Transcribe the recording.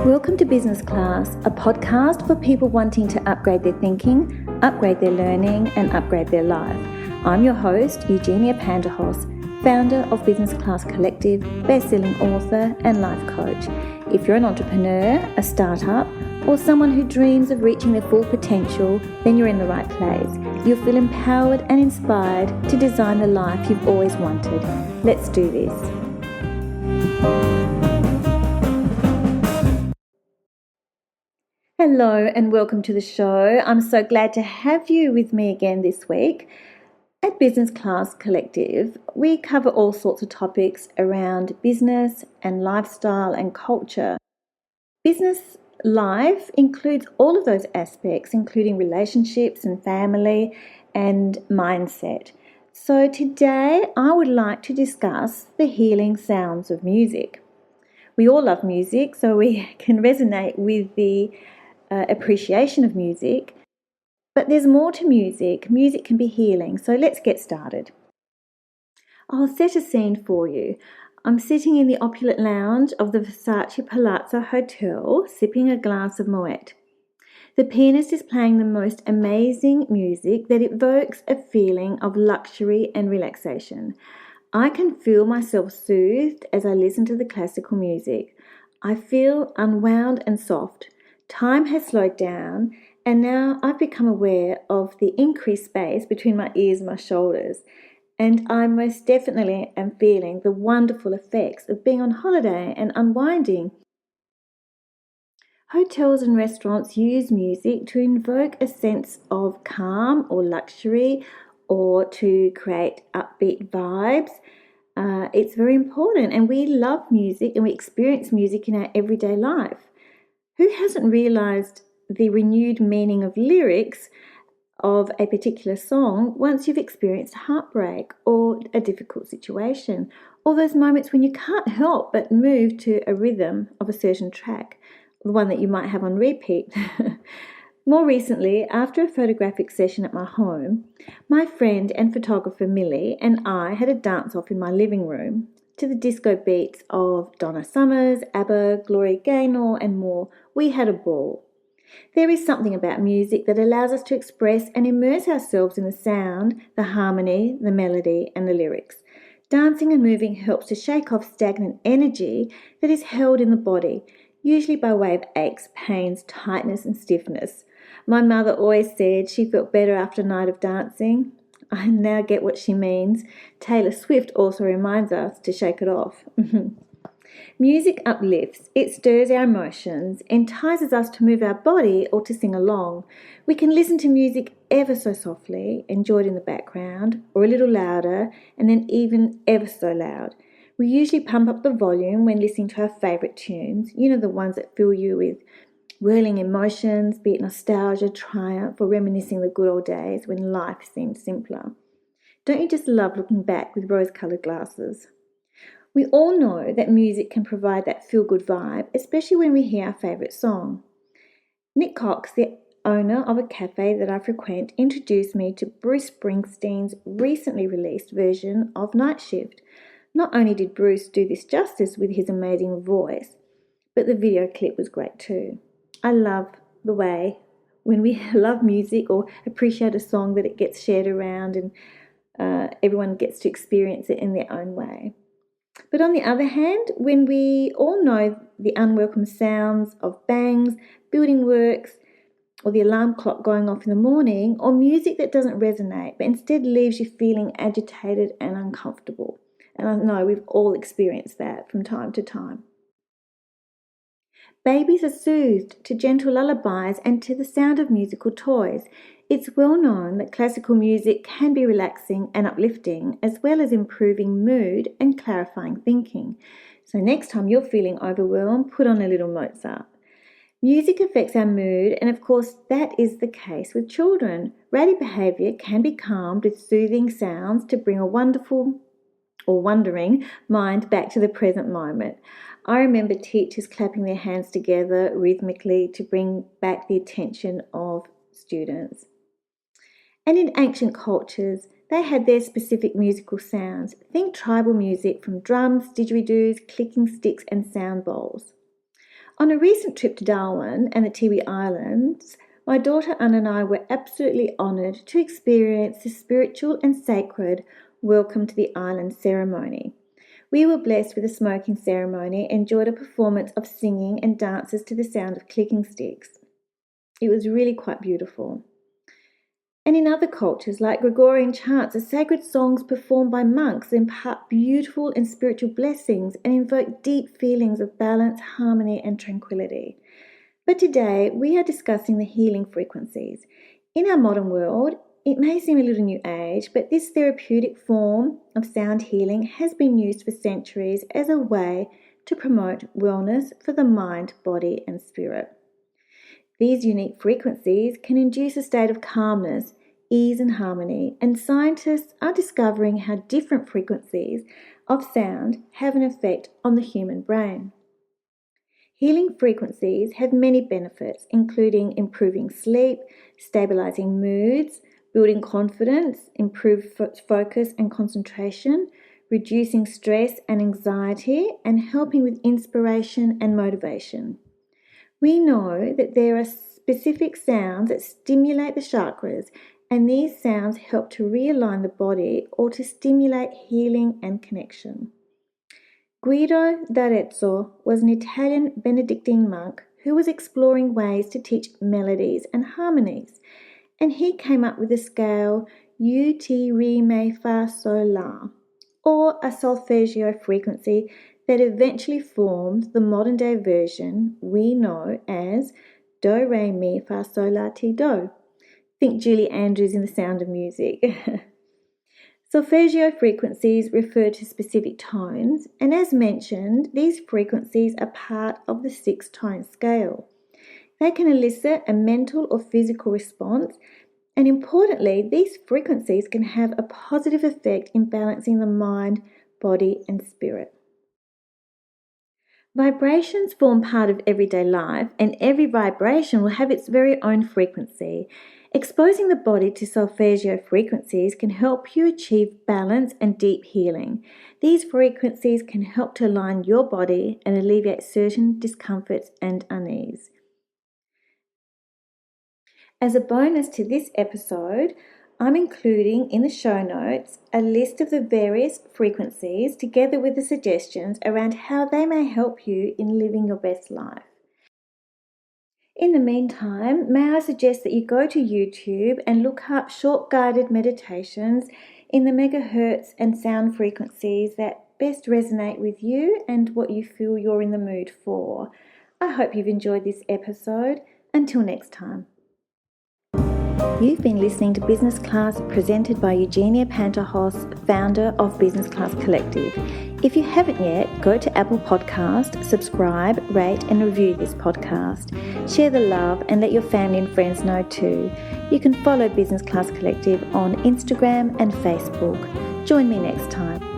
Welcome to Business Class, a podcast for people wanting to upgrade their thinking, upgrade their learning, and upgrade their life. I'm your host, Eugenia Panderhos, founder of Business Class Collective, best-selling author, and life coach. If you're an entrepreneur, a startup, or someone who dreams of reaching their full potential, then you're in the right place. You'll feel empowered and inspired to design the life you've always wanted. Let's do this. Hello and welcome to the show. I'm so glad to have you with me again this week. At Business Class Collective, we cover all sorts of topics around business and lifestyle and culture. Business life includes all of those aspects, including relationships and family and mindset. So today I would like to discuss the healing sounds of music. We all love music, so we can resonate with the appreciation of music, but there's more to music. Music can be healing, so let's get started. I'll set a scene for you. I'm sitting in the opulent lounge of the Versace Palazzo Hotel, sipping a glass of Moet. The pianist is playing the most amazing music that evokes a feeling of luxury and relaxation. I can feel myself soothed as I listen to the classical music. I feel unwound and soft. Time has slowed down, and now I've become aware of the increased space between my ears and my shoulders, and I most definitely am feeling the wonderful effects of being on holiday and unwinding. Hotels and restaurants use music to invoke a sense of calm or luxury or to create upbeat vibes. It's very important, and we love music and we experience music in our everyday life. Who hasn't realised the renewed meaning of lyrics of a particular song once you've experienced heartbreak or a difficult situation, or those moments when you can't help but move to a rhythm of a certain track, the one that you might have on repeat? More recently, after a photographic session at my home, my friend and photographer Millie and I had a dance-off in my living room to the disco beats of Donna Summers, ABBA, Gloria Gaynor, and more. We had a ball. There is something about music that allows us to express and immerse ourselves in the sound, the harmony, the melody, and the lyrics. Dancing and moving helps to shake off stagnant energy that is held in the body, usually by way of aches, pains, tightness, and stiffness. My mother always said she felt better after a night of dancing. I now get what she means. Taylor Swift also reminds us to shake it off. Music uplifts. It stirs our emotions, entices us to move our body or to sing along. We can listen to music ever so softly, enjoy it in the background, or a little louder, and then even ever so loud. We usually pump up the volume when listening to our favourite tunes, the ones that fill you with whirling emotions, be it nostalgia, triumph, or reminiscing the good old days when life seemed simpler. Don't you just love looking back with rose-coloured glasses? We all know that music can provide that feel-good vibe, especially when we hear our favourite song. Nick Cox, the owner of a cafe that I frequent, introduced me to Bruce Springsteen's recently released version of Night Shift. Not only did Bruce do this justice with his amazing voice, but the video clip was great too. I love the way when we love music or appreciate a song that it gets shared around and everyone gets to experience it in their own way. But on the other hand, when we all know the unwelcome sounds of bangs, building works, or the alarm clock going off in the morning, or music that doesn't resonate but instead leaves you feeling agitated and uncomfortable. And I know we've all experienced that from time to time. Babies are soothed to gentle lullabies and to the sound of musical toys. It's well known that classical music can be relaxing and uplifting, as well as improving mood and clarifying thinking. So next time you're feeling overwhelmed, put on a little Mozart. Music affects our mood, and of course that is the case with children. Rowdy behaviour can be calmed with soothing sounds to bring a wonderful or wondering mind back to the present moment. I remember teachers clapping their hands together rhythmically to bring back the attention of students. And in ancient cultures, they had their specific musical sounds. Think tribal music from drums, didgeridoos, clicking sticks and sound bowls. On a recent trip to Darwin and the Tiwi Islands, my daughter Anna and I were absolutely honoured to experience the spiritual and sacred Welcome to the Island ceremony. We were blessed with a smoking ceremony and enjoyed a performance of singing and dances to the sound of clicking sticks. It was really quite beautiful. And in other cultures, like Gregorian chants, are sacred songs performed by monks that impart beautiful and spiritual blessings and invoke deep feelings of balance, harmony, and tranquility. But today, we are discussing the healing frequencies. In our modern world, it may seem a little new age, but this therapeutic form of sound healing has been used for centuries as a way to promote wellness for the mind, body, and spirit. These unique frequencies can induce a state of calmness, ease, and harmony, and scientists are discovering how different frequencies of sound have an effect on the human brain. Healing frequencies have many benefits, including improving sleep, stabilizing moods, building confidence, improved focus and concentration, reducing stress and anxiety, and helping with inspiration and motivation. We know that there are specific sounds that stimulate the chakras, and these sounds help to realign the body or to stimulate healing and connection. Guido d'Arezzo was an Italian Benedictine monk who was exploring ways to teach melodies and harmonies, and he came up with a scale UT Re Me Fa Sol La, or a solfeggio frequency that eventually formed the modern day version we know as Do Re Mi Fa Sol La Ti Do. Think Julie Andrews in The Sound of Music. Solfeggio frequencies refer to specific tones, and as mentioned, these frequencies are part of the 6-tone scale. They can elicit a mental or physical response, and importantly, these frequencies can have a positive effect in balancing the mind, body, and spirit. Vibrations form part of everyday life, and every vibration will have its very own frequency. Exposing the body to solfeggio frequencies can help you achieve balance and deep healing. These frequencies can help to align your body and alleviate certain discomforts and unease. As a bonus to this episode, I'm including in the show notes a list of the various frequencies together with the suggestions around how they may help you in living your best life. In the meantime, may I suggest that you go to YouTube and look up short guided meditations in the megahertz and sound frequencies that best resonate with you and what you feel you're in the mood for. I hope you've enjoyed this episode. Until next time. You've been listening to Business Class presented by Eugenia Panterhos, founder of Business Class Collective. If you haven't yet, go to Apple Podcast, subscribe, rate and review this podcast. Share the love and let your family and friends know too. You can follow Business Class Collective on Instagram and Facebook. Join me next time.